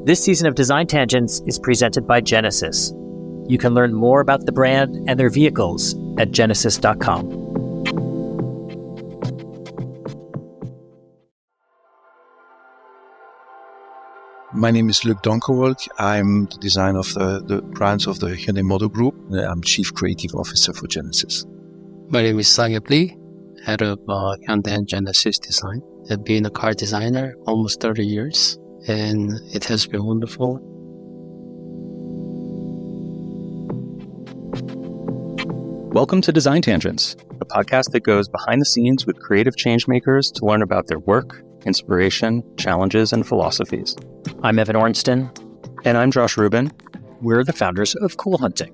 This season of Design Tangents is presented by Genesis. You can learn more about the brand and their vehicles at genesis.com. My name is Luc Donckerwolke. I'm the designer of the brands of the Hyundai Motor Group. I'm Chief Creative Officer for Genesis. My name is SangYup, head of Hyundai and Genesis Design. I've been a car designer almost 30 years, and it has been wonderful. Welcome to Design Tangents, a podcast that goes behind the scenes with creative changemakers to learn about their work, inspiration, challenges, and philosophies. I'm Evan Ornston. And I'm Josh Rubin. We're the founders of Cool Hunting.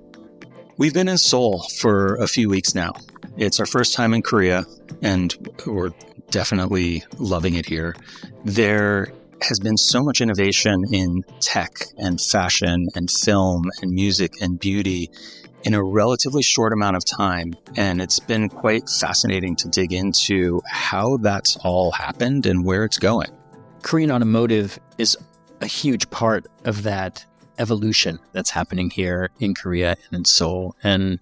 We've been in Seoul for a few weeks now. It's our first time in Korea, and we're definitely loving it here. There has been so much innovation in tech and fashion and film and music and beauty in a relatively short amount of time. And it's been quite fascinating to dig into how that's all happened and where it's going. Korean automotive is a huge part of that evolution that's happening here in Korea and in Seoul. And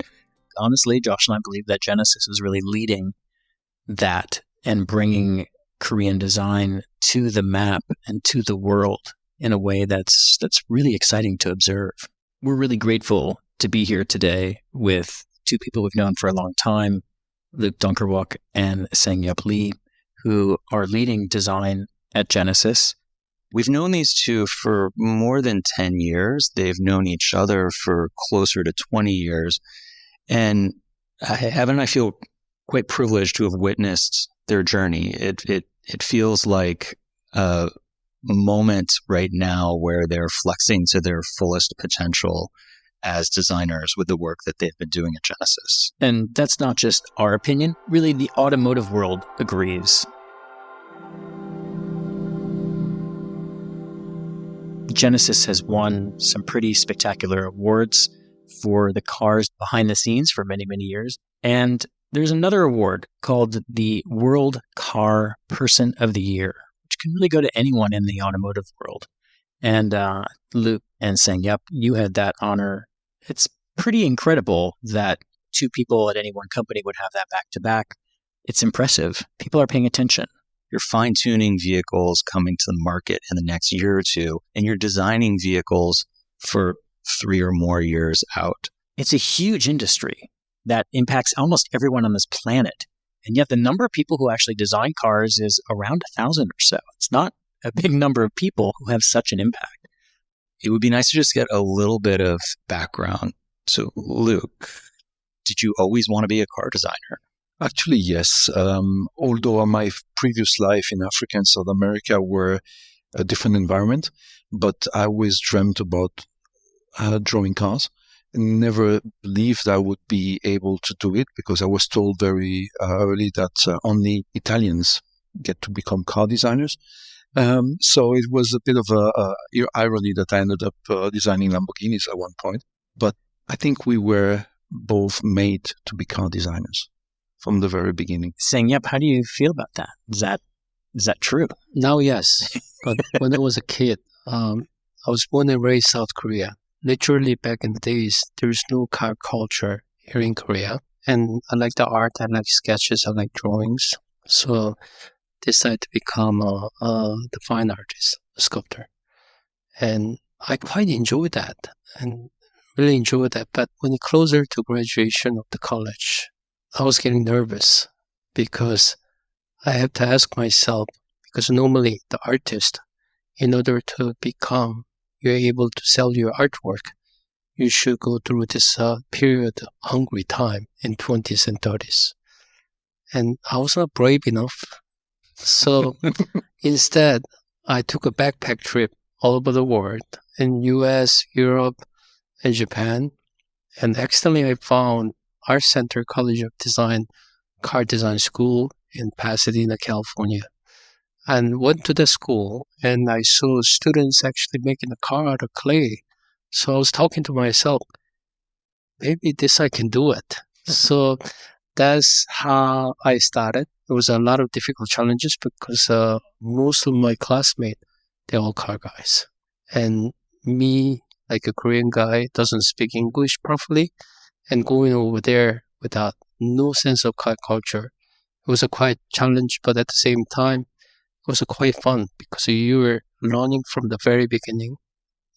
honestly, Josh and I believe that Genesis is really leading that and bringing Korean design to the map and to the world in a way that's really exciting to observe. We're really grateful to be here today with two people we've known for a long time, Luc Donckerwolke and SangYup, who are leading design at Genesis. We've known these two for more than 10 years. They've known each other for closer to 20 years. And Evan and I feel quite privileged to have witnessed their journey. It feels like a moment right now where they're flexing to their fullest potential as designers with the work that they've been doing at Genesis. And that's not just our opinion. Really, the automotive world agrees. Genesis has won some pretty spectacular awards for the cars behind the scenes for many, many years. And there's another award called the World Car Person of the Year, which can really go to anyone in the automotive world. And Luc and SangYup, you had that honor. It's pretty incredible that two people at any one company would have that back to back. It's impressive. People are paying attention. You're fine-tuning vehicles coming to the market in the next year or two, and you're designing vehicles for 3 or more years out. It's a huge industry that impacts almost everyone on this planet. And yet the number of people who actually design cars is around 1,000 or so. It's not a big number of people who have such an impact. It would be nice to just get a little bit of background. So, Luc, did you always want to be a car designer? Actually, yes. Although my previous life in Africa and South America were a different environment, but I always dreamt about drawing cars. Never believed I would be able to do it because I was told very early that only Italians get to become car designers. So it was a bit of a irony that I ended up designing Lamborghinis at one point. But I think we were both made to be car designers from the very beginning. SangYup, how do you feel about that? Is that true? Now, yes. But when I was a kid, I was born and raised South Korea. Literally back in the days, there's no car culture here in Korea. And I like the art, I like sketches, I like drawings. So decided to become the fine artist, a sculptor. And I quite enjoyed that and really enjoyed that. But when it closer to graduation of the college, I was getting nervous because I have to ask myself, because normally the artist, in order to become, you're able to sell your artwork, you should go through this period of hungry time in 20s and 30s. And I was not brave enough. So instead, I took a backpack trip all over the world, in US, Europe, and Japan. And accidentally I found Art Center College of Design, Car Design School in Pasadena, California. And went to the school, and I saw students actually making a car out of clay. So I was talking to myself, maybe this I can do it. So that's how I started. There was a lot of difficult challenges because most of my classmates, they're all car guys. And me, like a Korean guy, doesn't speak English properly, and going over there without no sense of car culture, it was a quite challenge, but at the same time, it was quite fun because you were learning from the very beginning.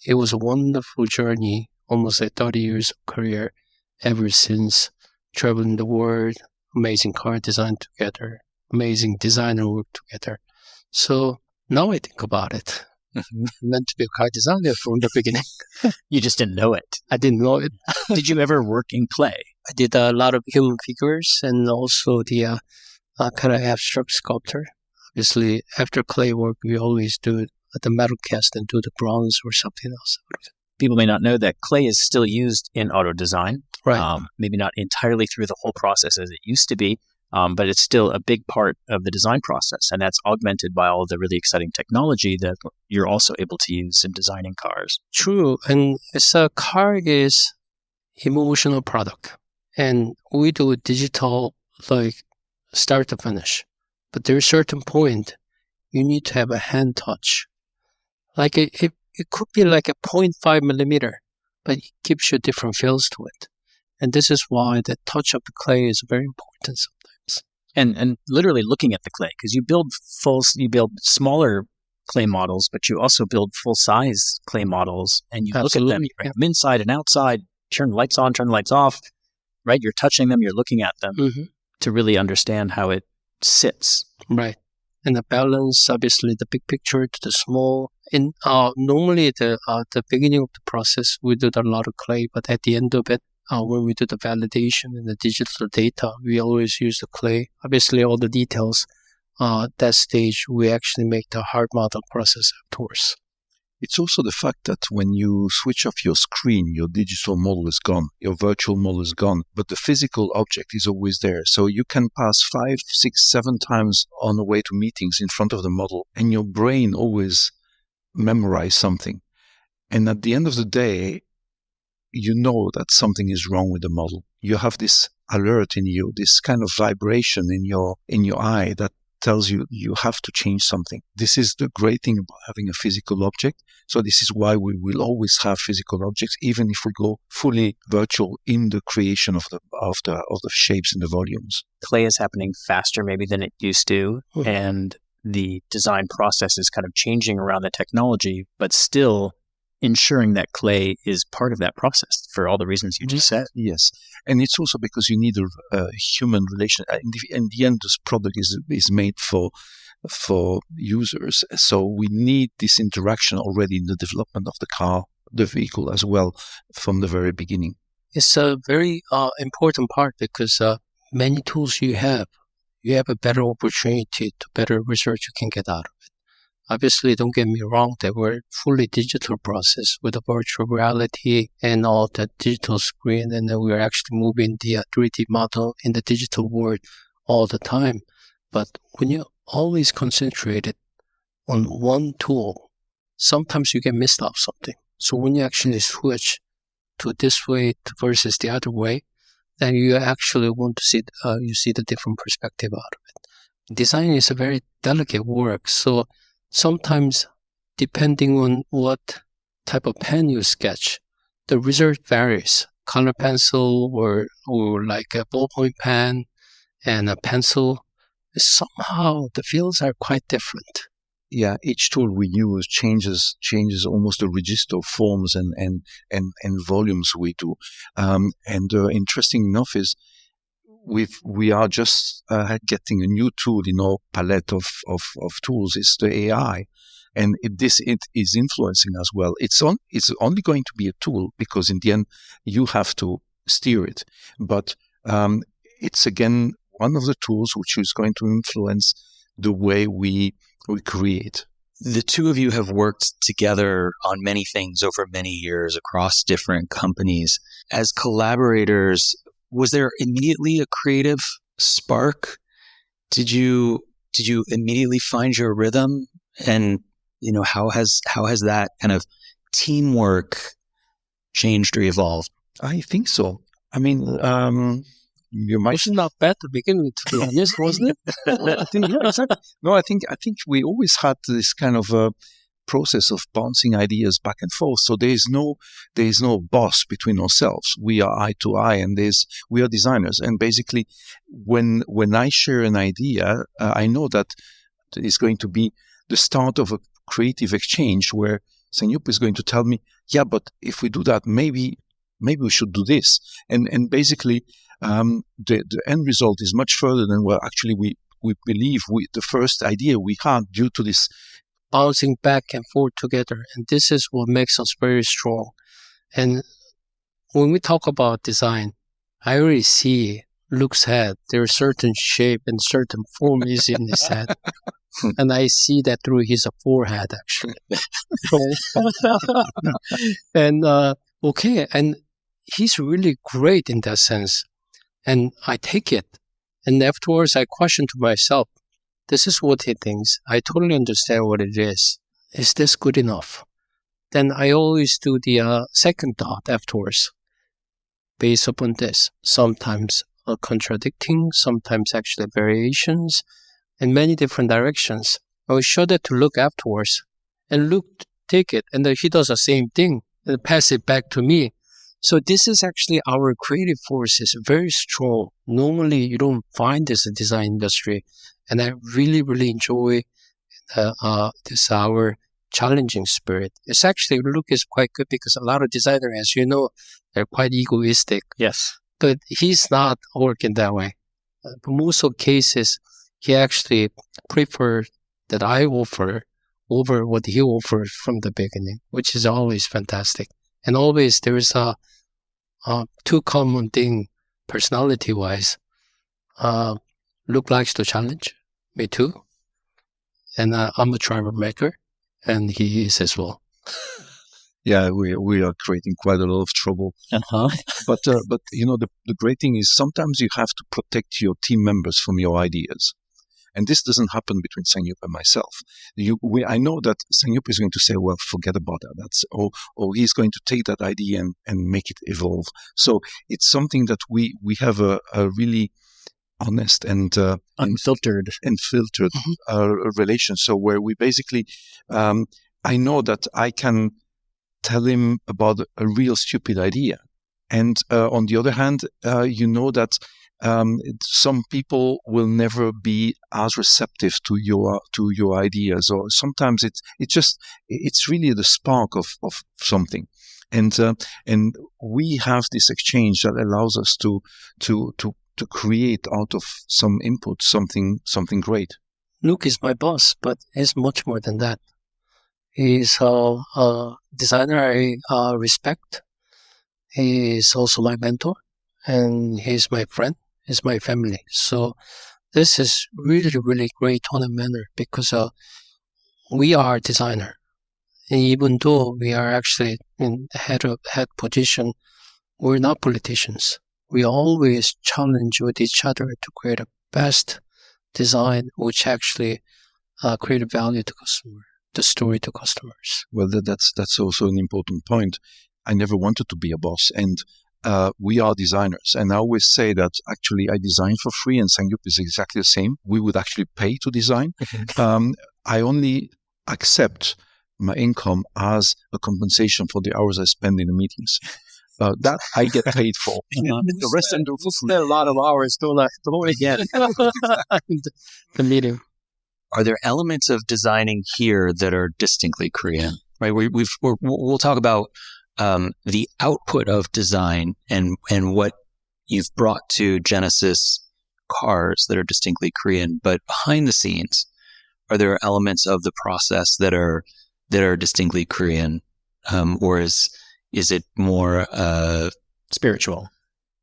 It was a wonderful journey, almost like 30 years of career ever since, traveling the world, amazing car design together, amazing designer work together. So now I think about it. I meant to be a car designer from the beginning. You just didn't know it. I didn't know it. Did you ever work in clay? I did a lot of human figures and also the kind of abstract sculpture. Obviously, after clay work, we always do the metal cast and do the bronze or something else. People may not know that clay is still used in auto design. Right. Maybe not entirely through the whole process as it used to be, but it's still a big part of the design process. And that's augmented by all the really exciting technology that you're also able to use in designing cars. True. And it's a car is emotional product. And we do digital like start to finish. But there's a certain point you need to have a hand touch. Like it could be like a 0.5 millimeter, but it gives you different feels to it. And this is why the touch of the clay is very important sometimes. And literally looking at the clay, because you build smaller clay models, but you also build full size clay models, and you look at them, you bring them inside and outside, turn the lights on, turn the lights off, right? You're touching them, you're looking at them to really understand how it sits. Right. And the balance, obviously, the big picture to the small. In normally the beginning of the process, we do a lot of clay, but at the end of it, when we do the validation and the digital data, we always use the clay. Obviously, all the details, that stage, we actually make the hard model process afterwards. It's also the fact that when you switch off your screen, your digital model is gone, your virtual model is gone, but the physical object is always there. So you can pass 5, 6, 7 times on the way to meetings in front of the model, and your brain always memorizes something. And at the end of the day, you know that something is wrong with the model. You have this alert in you, this kind of vibration in your eye that tells you you have to change something. This is the great thing about having a physical object. So this is why we will always have physical objects, even if we go fully virtual in the creation of the shapes and the volumes. Clay is happening faster maybe than it used to, and the design process is kind of changing around the technology, but still ensuring that clay is part of that process for all the reasons you just said. Yes. And it's also because you need a human relation. In the end, this product is made for users. So we need this interaction already in the development of the car, the vehicle as well, from the very beginning. It's a very important part because many tools you have a better opportunity to better research you can get out of it. Obviously, don't get me wrong, that we're fully digital process with the virtual reality and all the digital screen, and then we're actually moving the 3D model in the digital world all the time. But when you always concentrated on one tool, sometimes you get missed out something. So when you actually switch to this way versus the other way, then you actually want to see you see the different perspective out of it. Design is a very delicate work, so sometimes, depending on what type of pen you sketch, the result varies. Color pencil or like a ballpoint pen and a pencil, somehow the feels are quite different. Yeah, each tool we use changes almost the register forms and volumes we do. Interesting enough is we are just getting a new tool in our palette of tools. Is the AI, and it is influencing as well. It's only going to be a tool because in the end you have to steer it. But it's again one of the tools which is going to influence the way we create. The two of you have worked together on many things over many years across different companies. As collaborators, was there immediately a creative spark? Did you immediately find your rhythm? And how has that kind of teamwork changed or evolved? I think so. I mean, you might. It's not bad to begin with, to be honest, wasn't it? I think, yeah, exactly. No, I think we always had this kind of process of bouncing ideas back and forth. So there is no boss between ourselves. We are eye to eye, and we are designers. And basically, when I share an idea, I know that it's going to be the start of a creative exchange where SangYup is going to tell me, yeah, but if we do that, maybe we should do this. And basically, the end result is much further than what actually we believe the first idea we had due to this bouncing back and forth together. And this is what makes us very strong. And when we talk about design, I already see Luc's head. There's certain shape and certain form is in his head. And I see that through his forehead, actually. And he's really great in that sense. And I take it. And afterwards, I question to myself, this is what he thinks. I totally understand what it is. Is this good enough? Then I always do the second thought afterwards, based upon this. Sometimes contradicting, sometimes actually variations, in many different directions. I will show that to Luc afterwards. And Luc take it, and then he does the same thing and pass it back to me. So this is actually our creative force is very strong. Normally, you don't find this in the design industry. And I really, really enjoy this our challenging spirit. It's actually, Luc is quite good because a lot of designers, as you know, they're quite egoistic. Yes. But he's not working that way. But most of cases, he actually prefers that I offer over what he offers from the beginning, which is always fantastic. And always there is a two common thing personality-wise. Luc likes to challenge, me too. And I'm a troublemaker, and he is as well. Yeah, we are creating quite a lot of trouble. Uh-huh. But the great thing is sometimes you have to protect your team members from your ideas. And this doesn't happen between SangYup and myself. I know that SangYup is going to say, well, forget about that. Or he's going to take that idea and make it evolve. So it's something that we have a really honest and unfiltered relation. So where we basically, I know that I can tell him about a real stupid idea. And on the other hand, you know that some people will never be as receptive to your ideas, or sometimes it's really the spark of something, and we have this exchange that allows us to create out of some input something great. Luc is my boss, but he's much more than that. He's a designer I respect. He is also my mentor, and he's my friend. Is my family. So this is really, really great on a manner because we are a designer. And even though we are actually in head position, we're not politicians. We always challenge with each other to create a best design which actually create value to customer, the story to customers. Well, that's also an important point. I never wanted to be a boss, and we are designers. And I always say that actually I design for free, and SangYup is exactly the same. We would actually pay to design. I only accept my income as a compensation for the hours I spend in the meetings. That I get paid for. The rest I do for free. A lot of hours, don't again. The meeting. Are there elements of designing here that are distinctly Korean? Right, we'll talk about the output of design and what you've brought to Genesis cars that are distinctly Korean, but behind the scenes, are there elements of the process that are distinctly Korean, or is it more spiritual?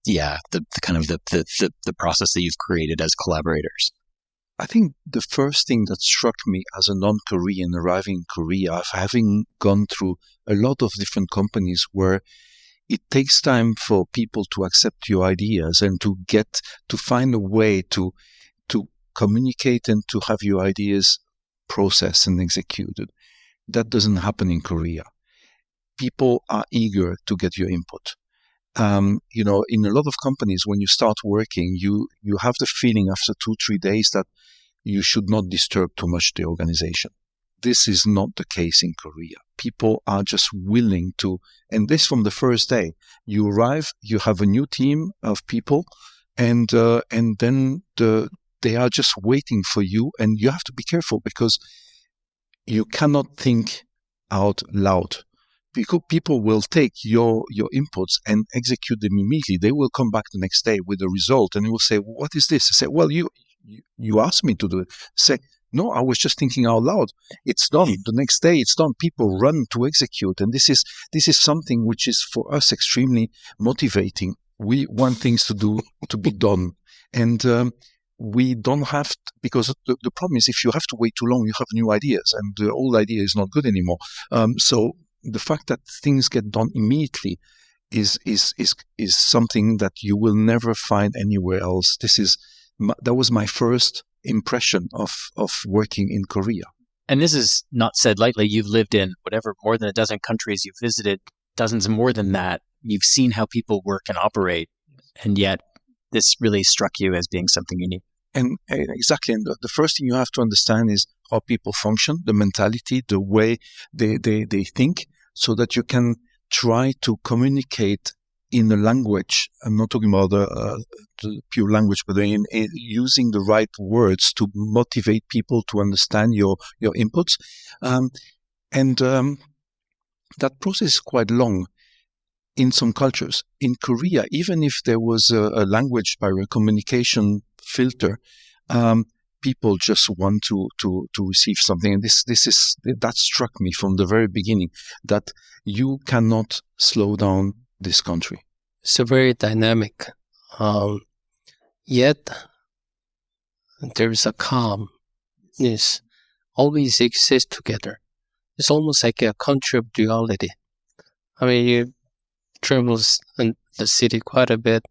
Yeah, the kind of the process that you've created as collaborators. I think the first thing that struck me as a non-Korean arriving in Korea, having gone through a lot of different companies where it takes time for people to accept your ideas and to find a way to communicate and to have your ideas processed and executed. That doesn't happen in Korea. People are eager to get your input. In a lot of companies, when you start working, you have the feeling after 2-3 days that you should not disturb too much the organization. this is not the case in Korea. People are just willing to, and this from the first day. You arrive, you have a new team of people, and then they are just waiting for you, and you have to be careful because you cannot think out loud. Because people will take your inputs and execute them immediately. They will come back the next day with a result, and you will say, "What is this?" I say, "Well, you asked me to do it." Say, "No, I was just thinking out loud. It's done. The next day, it's done." People run to execute, and this is something which is for us extremely motivating. We want things to be done, and we don't have to, because the problem is if you have to wait too long, you have new ideas, and the old idea is not good anymore. So the fact that things get done immediately is something that you will never find anywhere else. That was my first impression of working in Korea. And this is not said lightly. You've lived in whatever, more than a dozen countries. You've visited dozens more than that. You've seen how people work and operate. And yet this really struck you as being something unique. And exactly. And the first thing you have to understand is how people function, the mentality, the way they think, so that you can try to communicate in a language. I'm not talking about the pure language, but in using the right words to motivate people to understand your inputs. That process is quite long in some cultures. In Korea, even if there was a language barrier, communication filter, people just want to receive something. And that struck me from the very beginning, that you cannot slow down this country. It's a very dynamic, yet there is a calmness always exists together. It's almost like a country of duality. I mean, you travel in the city quite a bit.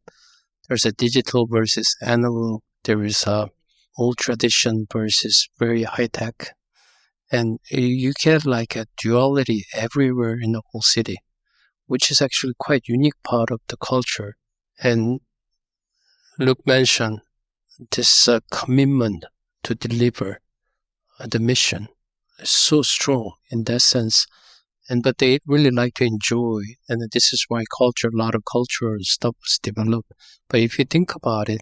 There's a digital versus analog. There is a old tradition versus very high tech. And you get like a duality everywhere in the whole city, which is actually quite unique part of the culture. And Luc mentioned this commitment to deliver the mission is so strong in that sense. But they really like to enjoy, and this is why a lot of cultural stuff was developed. But if you think about it,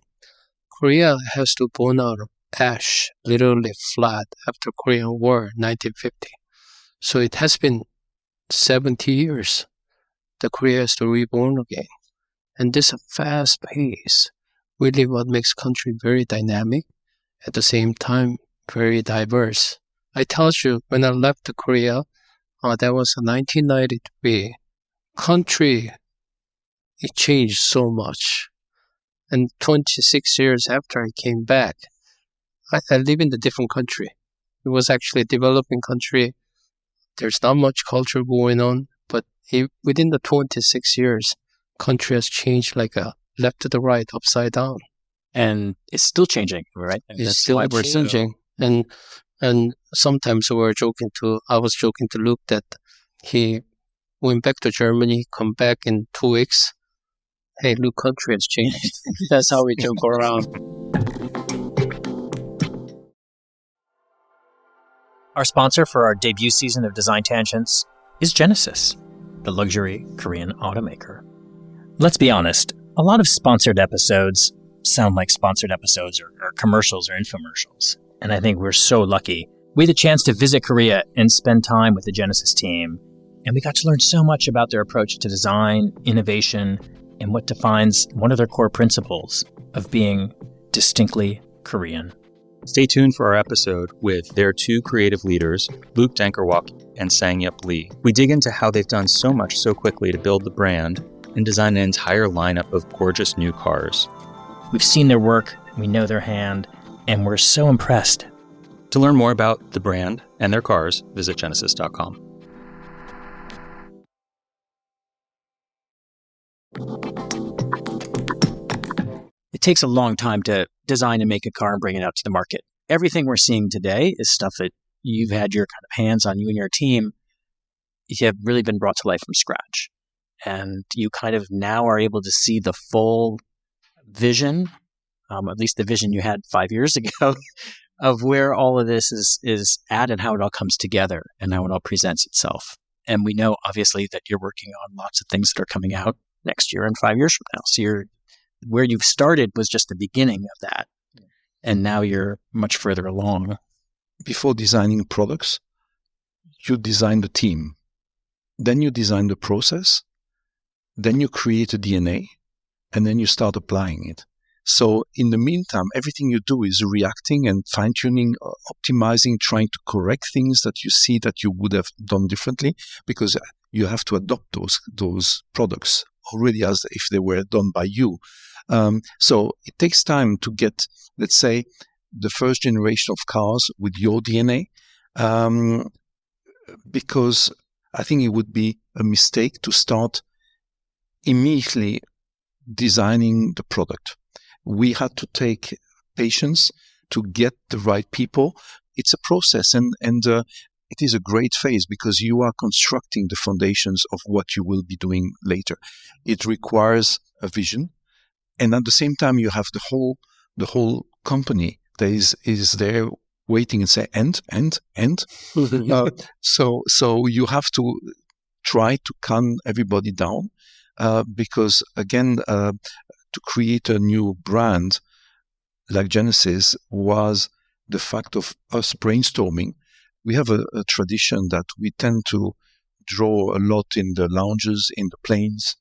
Korea has to born out of ash, literally flat, after Korean War, 1950. So it has been 70 years that Korea has to reborn again. And this fast pace, really what makes country very dynamic, at the same time, very diverse. I tell you, when I left Korea, that was 1993, country, it changed so much. And 26 years after I came back, I live in a different country. It was actually a developing country. There's not much culture going on, but within the 26 years, country has changed like a left to the right, upside down. And it's still changing, right? It's still changing. And sometimes I was joking to Luc that he went back to Germany, come back in 2 weeks. Hey, Luc, country has changed. That's how we joke around. Our sponsor for our debut season of Design Tangents is Genesis, the luxury Korean automaker. Let's be honest, a lot of sponsored episodes sound like sponsored episodes or commercials or infomercials. And I think we're so lucky. We had a chance to visit Korea and spend time with the Genesis team. And we got to learn so much about their approach to design, innovation, and what defines one of their core principles of being distinctly Korean. Stay tuned for our episode with their two creative leaders, Luc Donckerwolke and SangYup Lee. We dig into how they've done so much so quickly to build the brand and design an entire lineup of gorgeous new cars. We've seen their work, we know their hand, and we're so impressed. To learn more about the brand and their cars, visit genesis.com. It takes a long time to design and make a car and bring it out to the market. Everything we're seeing today is stuff that you've had your kind of hands on, you and your team. You have really been brought to life from scratch. And you kind of now are able to see the full vision, at least the vision you had 5 years ago, of where all of this is at and how it all comes together and how it all presents itself. And we know, obviously, that you're working on lots of things that are coming out next year and 5 years from now. So where you've started was just the beginning of that. And now you're much further along. Before designing products, you design the team. Then you design the process. Then you create a DNA. And then you start applying it. So in the meantime, everything you do is reacting and fine-tuning, optimizing, trying to correct things that you see that you would have done differently, because you have to adopt those products already as if they were done by you. So it takes time to get, let's say, the first generation of cars with your DNA, because I think it would be a mistake to start immediately designing the product. We had to take patience to get the right people. It's a process, and it is a great phase because you are constructing the foundations of what you will be doing later. It requires a vision, and at the same time, you have the whole company that is there waiting and say, and. So you have to try to calm everybody down, because again, to create a new brand like Genesis was the fact of us brainstorming. We have a tradition that we tend to draw a lot in the lounges, in the planes,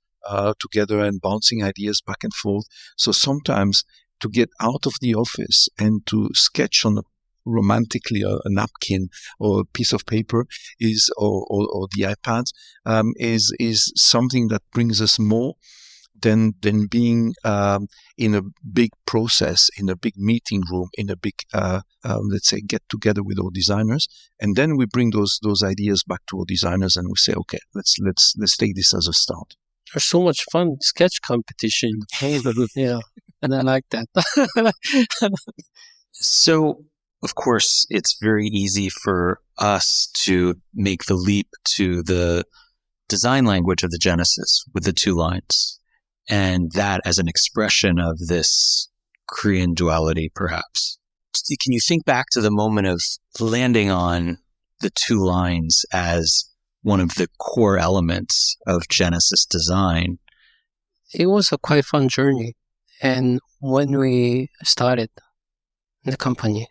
together and bouncing ideas back and forth. So sometimes to get out of the office and to sketch on romantically a napkin or a piece of paper or the iPad is something that brings us more than being in a big process, in a big meeting room, in a big let's say get together with our designers, and then we bring those ideas back to our designers and we say, okay, let's take this as a start. There's so much fun sketch competition. Yeah, and I like that. So, of course, it's very easy for us to make the leap to the design language of the Genesis with the two lines, and that as an expression of this Korean duality, perhaps. Can you think back to the moment of landing on the two lines as one of the core elements of Genesis design? It was a quite fun journey. And when we started the company,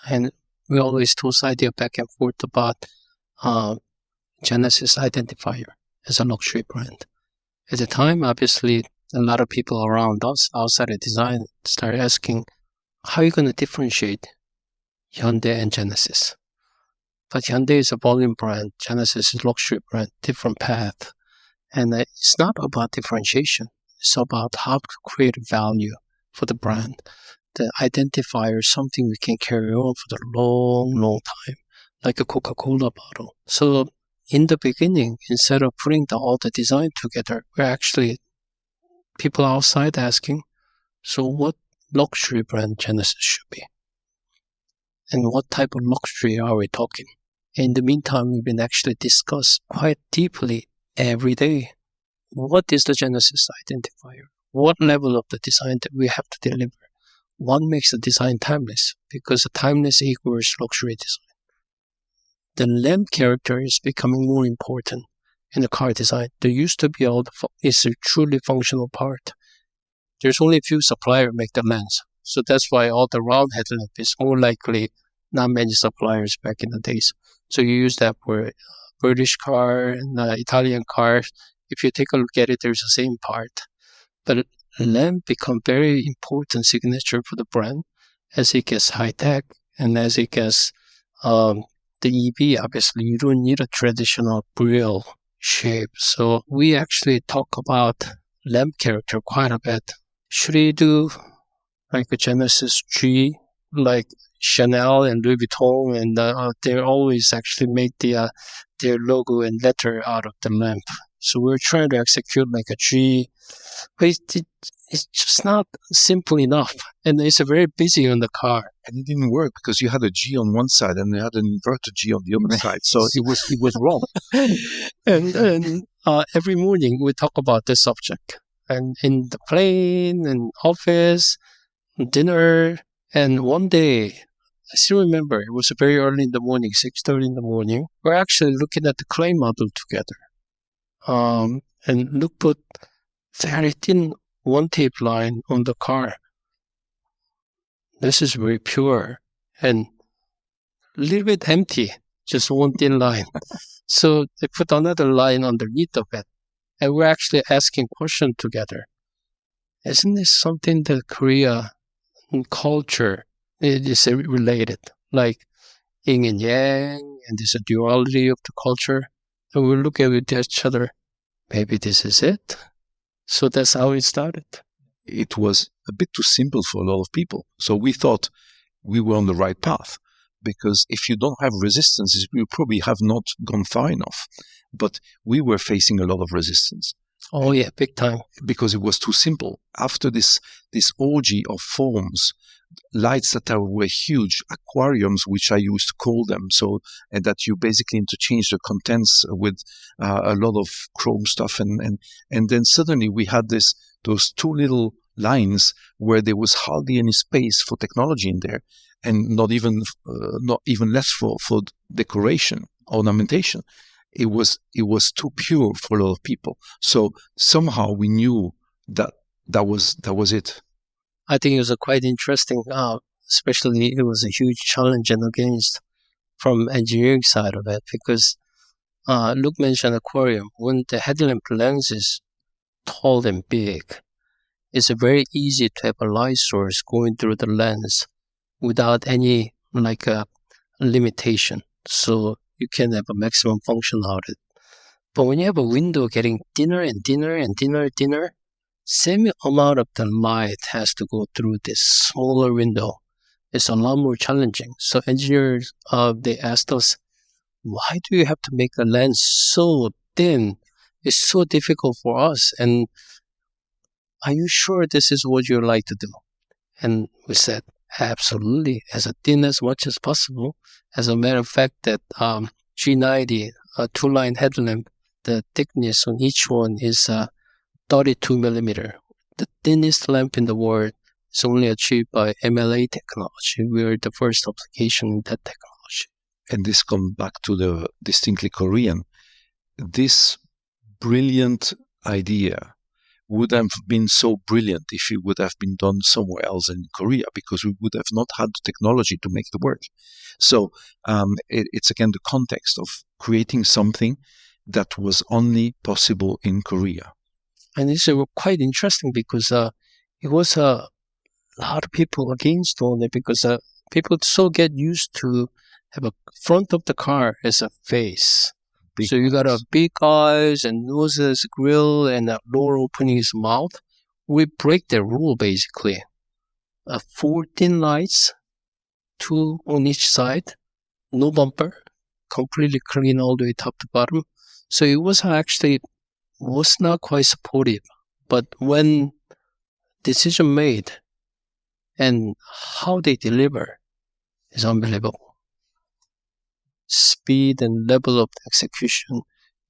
and we always toss idea back and forth about Genesis identifier as a luxury brand. At the time, obviously, a lot of people around us outside of design started asking, how are you going to differentiate Hyundai and Genesis? But Hyundai is a volume brand, Genesis is a luxury brand, different path. And it's not about differentiation. It's about how to create value for the brand. The identifier is something we can carry on for the long time, like a Coca-Cola bottle. So in the beginning, instead of putting all the design together, we're actually people outside asking, so what luxury brand Genesis should be? And what type of luxury are we talking? In the meantime, we've been actually discussed quite deeply every day. What is the Genesis identifier? What level of the design that we have to deliver? What makes the design timeless? Because the timeless equals luxury design. The lamp character is becoming more important in the car design. There used to be it's a truly functional part. There's only a few suppliers make the lamps. So that's why all the round headlamp is more likely not many suppliers back in the days. So you use that for British car and Italian cars. If you take a look at it, there's the same part. But lamp become very important signature for the brand as it gets high tech and as it gets the EV. Obviously, you don't need a traditional grill shape. So we actually talk about lamp character quite a bit. Should we do like a Genesis G, like Chanel and Louis Vuitton, and they always actually make their logo and letter out of the lamp. So we're trying to execute like a G, but it's just not simple enough. And it's very busy on the car. And it didn't work because you had a G on one side and you had an inverted G on the other side. So it was wrong. and every morning we talk about this subject. And in the plane and office, dinner, and one day I still remember it was very early in the morning, 6:30 in the morning. We're actually looking at the clay model together. And Luc put very thin one tape line on the car. This is very pure and a little bit empty, just one thin line. So they put another line underneath of it. And we're actually asking questions together. Isn't this something that Korea culture is related? Like yin and yang, and there's a duality of the culture. And we look at each other. Maybe this is it. So that's how it started. It was a bit too simple for a lot of people. So we thought we were on the right path, because if you don't have resistance, you probably have not gone far enough. But we were facing a lot of resistance. Oh yeah, big time. Because it was too simple. After this orgy of forms, lights that were huge, aquariums, which I used to call them, and that you basically interchange the contents with a lot of chrome stuff, and then suddenly we had those two little lines where there was hardly any space for technology in there, and not even less for decoration, ornamentation. It was too pure for a lot of people. So somehow we knew that was it. I think it was quite interesting, especially it was a huge challenge and against from engineering side of it, because Luc mentioned aquarium. When the headlamp lens is tall and big, it's very easy to have a light source going through the lens without any limitation. So you can have a maximum function out of it. But when you have a window getting thinner and thinner and thinner, same amount of the light has to go through this smaller window. It's a lot more challenging. So engineers, they asked us, why do you have to make a lens so thin? It's so difficult for us. And are you sure this is what you like to do? And we said, absolutely, as thin as much as possible. As a matter of fact, that G90, a two-line headlamp, the thickness on each one is 32 millimeter. The thinnest lamp in the world is only achieved by MLA technology. We are the first application in that technology. And this comes back to the distinctly Korean. This brilliant idea would have been so brilliant if it would have been done somewhere else in Korea, because we would have not had the technology to make it work. So it's again the context of creating something that was only possible in Korea. And it's quite interesting because it was a lot of people against on it, because people so get used to have a front of the car as a face. So you got a big eyes and noses, grill, and a lower opening is mouth. We break the rule basically. 14 lights, 2 on each side, no bumper, completely clean all the way top to bottom. So it was not quite supportive. But when decision made and how they deliver is unbelievable. Speed and level of execution,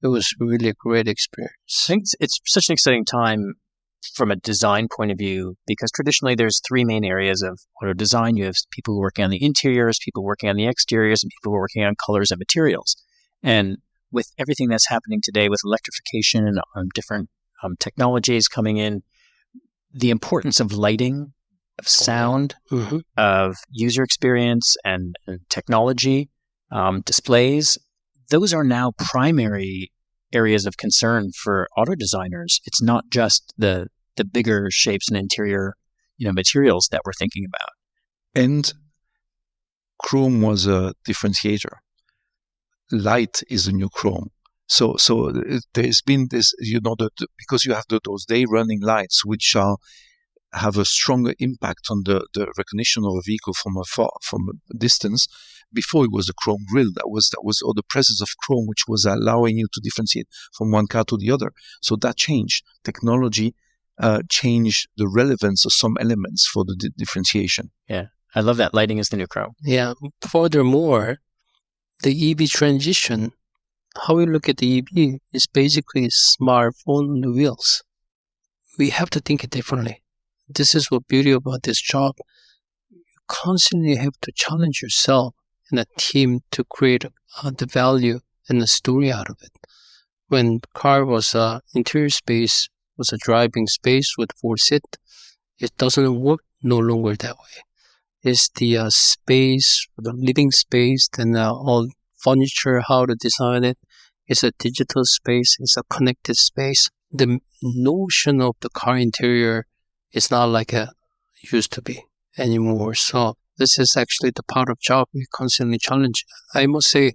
it was really a great experience. I think it's such an exciting time from a design point of view, because traditionally there's three main areas of auto design. You have people working on the interiors, people working on the exteriors, and people working on colors and materials. And with everything that's happening today with electrification and different technologies coming in, the importance of lighting, of sound, of user experience and technology, displays, those are now primary areas of concern for auto designers. It's not just the bigger shapes and interior, materials that we're thinking about. And chrome was a differentiator. Light is a new chrome. So there's been this, because you have those day running lights, which have a stronger impact on the recognition of a vehicle from a distance. Before it was the chrome grille, that was or the presence of chrome, which was allowing you to differentiate from one car to the other. So that changed. Technology changed the relevance of some elements for the differentiation. Yeah, I love that. Lighting is the new chrome. Yeah. Furthermore, the EV transition, how we look at the EV is basically smartphone on the wheels. We have to think it differently. This is what beauty about this job. You constantly have to challenge yourself and a team to create the value and the story out of it. When car was interior space, was a driving space with 4 seat, it doesn't work no longer that way. It's the space, the living space, then all furniture, how to design it. It's a digital space. It's a connected space. The notion of the car interior is not like it used to be anymore. So this is actually the part of job we constantly challenge. I must say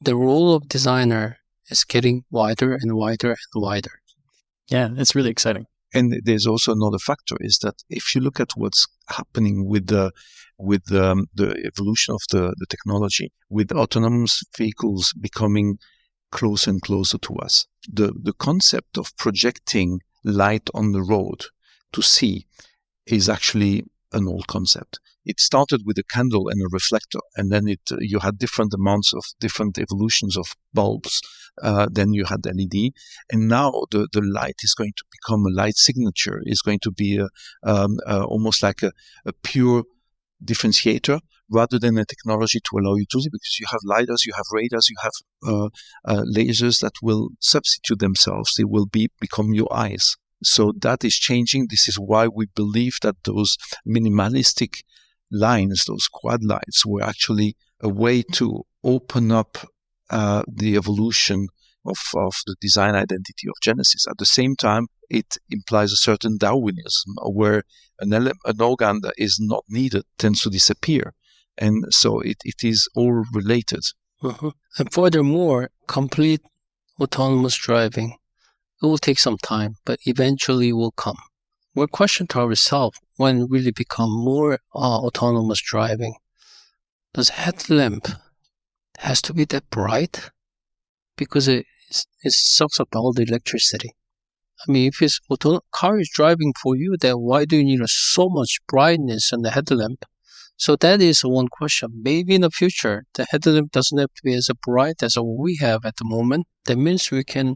the role of designer is getting wider and wider and wider. Yeah, it's really exciting. And there's also another factor is that if you look at what's happening with the evolution of the technology, with autonomous vehicles becoming closer and closer to us, the concept of projecting light on the road to see is actually an old concept. It started with a candle and a reflector, and then you had different amounts of different evolutions of bulbs. Then you had LED, and now the light is going to become a light signature. It's going to be almost like a pure differentiator rather than a technology to allow you to see, because you have lidars, you have radars, you have lasers that will substitute themselves. They will become your eyes. So that is changing. This is why we believe that those minimalistic lines, those quad lights, were actually a way to open up the evolution of the design identity of Genesis. At the same time, it implies a certain Darwinism, where an organ that is not needed tends to disappear. And so it is all related. Uh-huh. And furthermore, complete autonomous driving, it will take some time, but eventually will come. We're questioning to ourselves when it really become more autonomous driving. Does headlamp has to be that bright? Because it sucks up all the electricity. I mean, if it's car is driving for you, then why do you need so much brightness on the headlamp? So that is one question. Maybe in the future, the headlamp doesn't have to be as bright as what we have at the moment. That means we can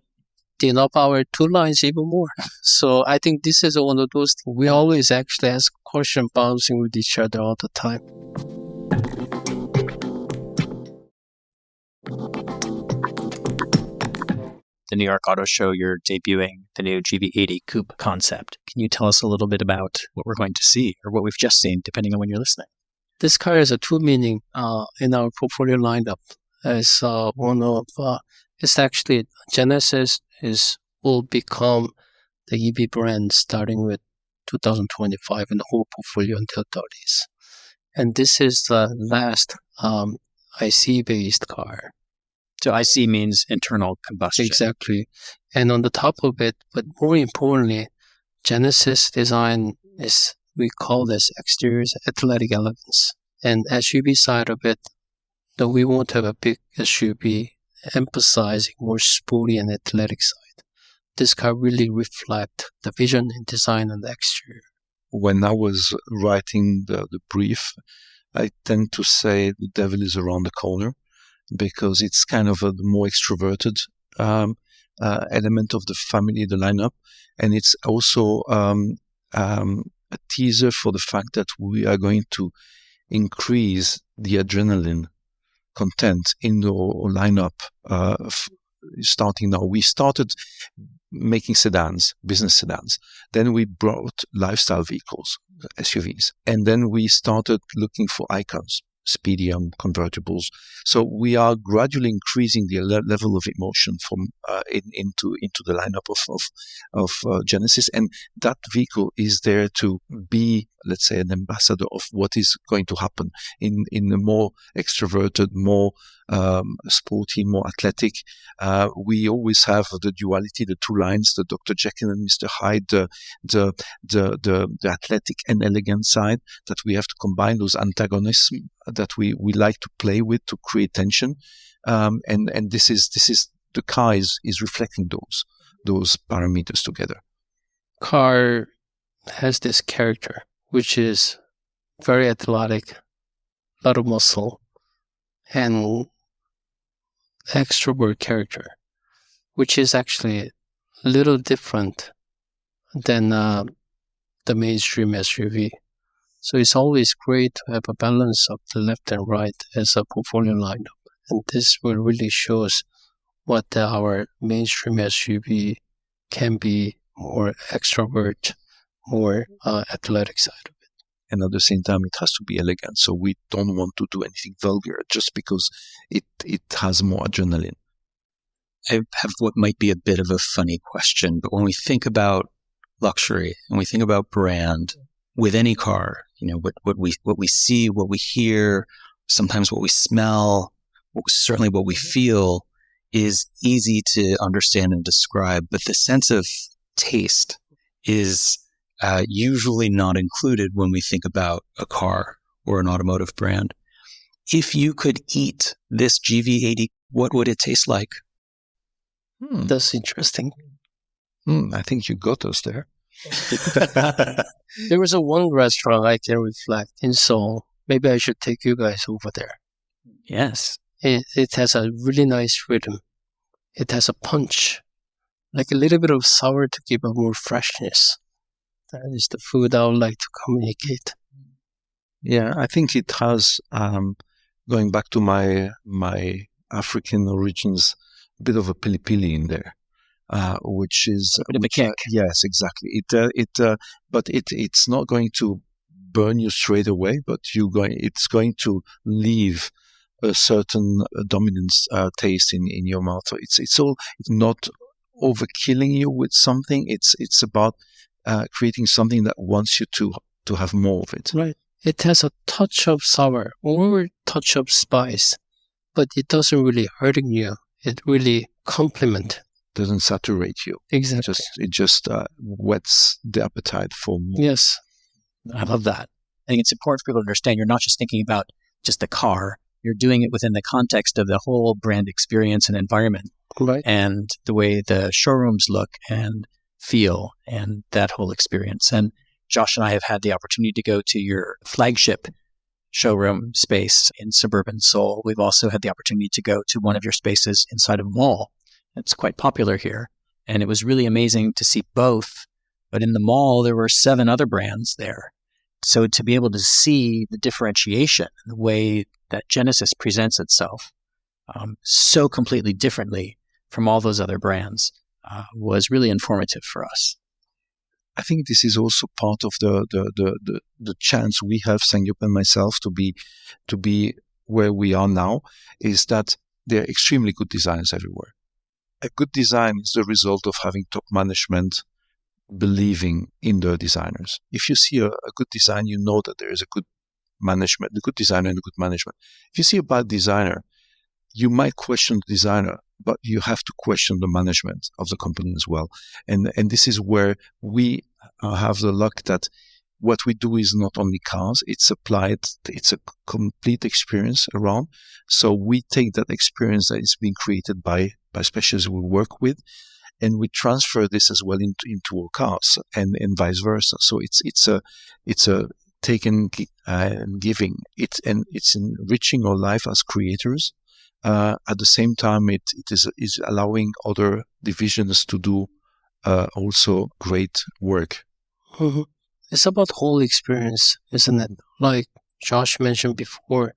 dim up our two lines even more. So I think this is one of those things. We always actually ask questions bouncing with each other all the time. The New York Auto Show, you're debuting the new GV80 Coupe concept. Can you tell us a little bit about what we're going to see, or what we've just seen, depending on when you're listening? This car has a true meaning in our portfolio lineup. As one of, it's actually Genesis will become the EV brand starting with 2025 in the whole portfolio until 30s. And this is the last IC-based car. So IC means internal combustion. Exactly. And on the top of it, but more importantly, Genesis design is, we call this exterior athletic elegance. And SUV side of it, though we won't have a big SUV emphasizing more sporty and athletic side. This car really reflects the vision and design on the exterior. When I was writing the brief, I tend to say the devil is around the corner, because it's kind of a more extroverted element of the family, the lineup. And it's also a teaser for the fact that we are going to increase the adrenaline content in the lineup starting now. We started making sedans, business sedans. Then we brought lifestyle vehicles, SUVs. And then we started looking for icons, speedy convertibles. So we are gradually increasing the level of emotion from into the lineup of Genesis, and that vehicle is there to be, let's say, an ambassador of what is going to happen in a more extroverted, more sporty, more athletic. We always have the duality, the two lines, the Dr. Jekyll and Mr. Hyde, the athletic and elegant side, that we have to combine those antagonisms that we like to play with to create tension. And this is the car is reflecting those parameters together. Car has this character, which is very athletic, a lot of muscle, and extrovert character, which is actually a little different than the mainstream SUV. So it's always great to have a balance of the left and right as a portfolio lineup. And this will really shows what our mainstream SUV can be, more extrovert, more athletic side of it. And at the same time, it has to be elegant. So we don't want to do anything vulgar just because it has more adrenaline. I have what might be a bit of a funny question, but when we think about luxury and we think about brand with any car, what we see, what we hear, sometimes what we smell, certainly what we feel is easy to understand and describe, but the sense of taste is usually not included when we think about a car or an automotive brand. If you could eat this GV80, what would it taste like? That's interesting. I think you got us there. There was one restaurant I can reflect in Seoul. Maybe I should take you guys over there. Yes. It has a really nice rhythm. It has a punch, like a little bit of sour to give a more freshness. That is the food I would like to communicate. Yeah, I think it has, going back to my African origins, a bit of a pili-pili in there, which is a bit of a kick. Yes, exactly. But it's not going to burn you straight away, but it's going to leave a certain dominant taste in your mouth. So it's all not overkilling you with something. It's about creating something that wants you to have more of it. Right. It has a touch of sour or a touch of spice, but it doesn't really hurting you. It really complements. Doesn't saturate you. Exactly. It just whets the appetite for more. Yes. I love that. I think it's important for people to understand you're not just thinking about just the car. You're doing it within the context of the whole brand experience and environment. Right. And the way the showrooms look and feel and that whole experience. And Josh and I have had the opportunity to go to your flagship showroom space in suburban Seoul. We've also had the opportunity to go to one of your spaces inside of a mall. It's quite popular here. And it was really amazing to see both. But in the mall, there were 7 other brands there. So to be able to see the differentiation, the way that Genesis presents itself so completely differently from all those other brands was really informative for us. I think this is also part of the chance we have, SangYup and myself, to be where we are now, is that there are extremely good designers everywhere. A good design is the result of having top management believing in the designers. If you see a good design, you know that there is a good management, the good designer and the good management. If you see a bad designer, you might question the designer, but you have to question the management of the company as well. And this is where we have the luck that what we do is not only cars, it's a complete experience around. So we take that experience that is being created by specialists we work with, and we transfer this as well into our cars and vice versa. So it's a take and giving. It's enriching our life as creators. At the same time, it is allowing other divisions to do also great work. Mm-hmm. It's about whole experience, isn't it? Like Josh mentioned before,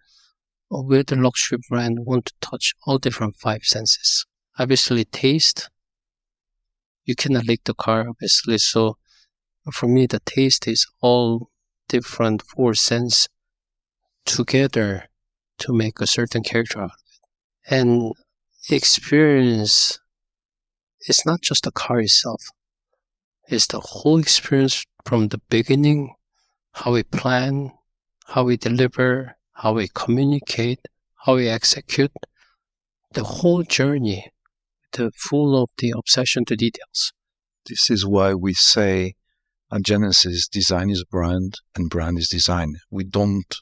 we're the luxury brand want to touch all different 5 senses. Obviously, taste. You cannot lick the car, obviously. So for me, the taste is all different 4 senses together to make a certain character out of it. And experience is not just the car itself. It's the whole experience from the beginning, how we plan, how we deliver, how we communicate, how we execute, the whole journey, full of the obsession to details. This is why we say at Genesis, design is brand and brand is design. We don't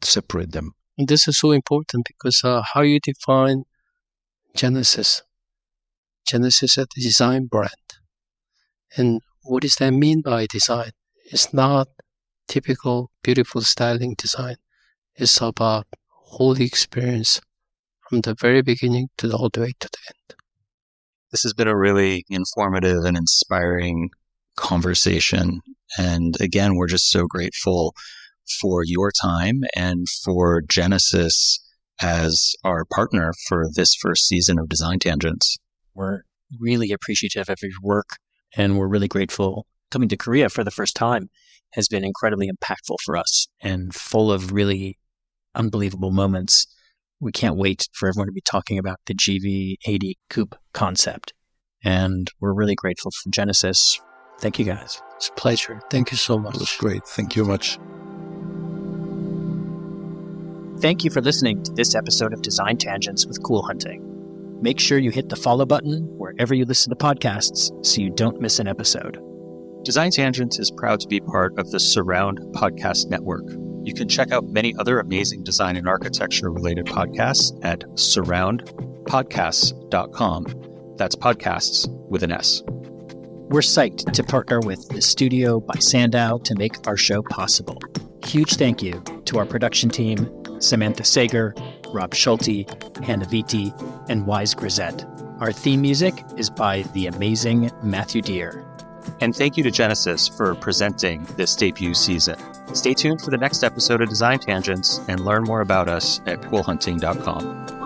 separate them. And this is so important because how you define Genesis. Genesis is a design brand. And what does that mean by design? It's not typical, beautiful styling design. It's about whole experience from the very beginning to all the way to the end. This has been a really informative and inspiring conversation. And again, we're just so grateful for your time and for Genesis as our partner for this first season of Design Tangents. We're really appreciative of your work, and we're really grateful. Coming to Korea for the first time has been incredibly impactful for us and full of really unbelievable moments. We can't wait for everyone to be talking about the GV80 Coupe concept. And we're really grateful for Genesis. Thank you, guys. It's a pleasure. Thank you so much. It was great. Thank you much. Thank you for listening to this episode of Design Tangents with Cool Hunting. Make sure you hit the follow button wherever you listen to podcasts so you don't miss an episode. Design Tangents is proud to be part of the Surround Podcast Network. You can check out many other amazing design and architecture related podcasts at surroundpodcasts.com. That's podcasts with an S. We're psyched to partner with The Studio by Sandow to make our show possible. Huge thank you to our production team, Samantha Sager, Rob Schulte, Hannah Vitti, and Wise Grisette. Our theme music is by the amazing Matthew Deere. And thank you to Genesis for presenting this debut season. Stay tuned for the next episode of Design Tangents and learn more about us at coolhunting.com.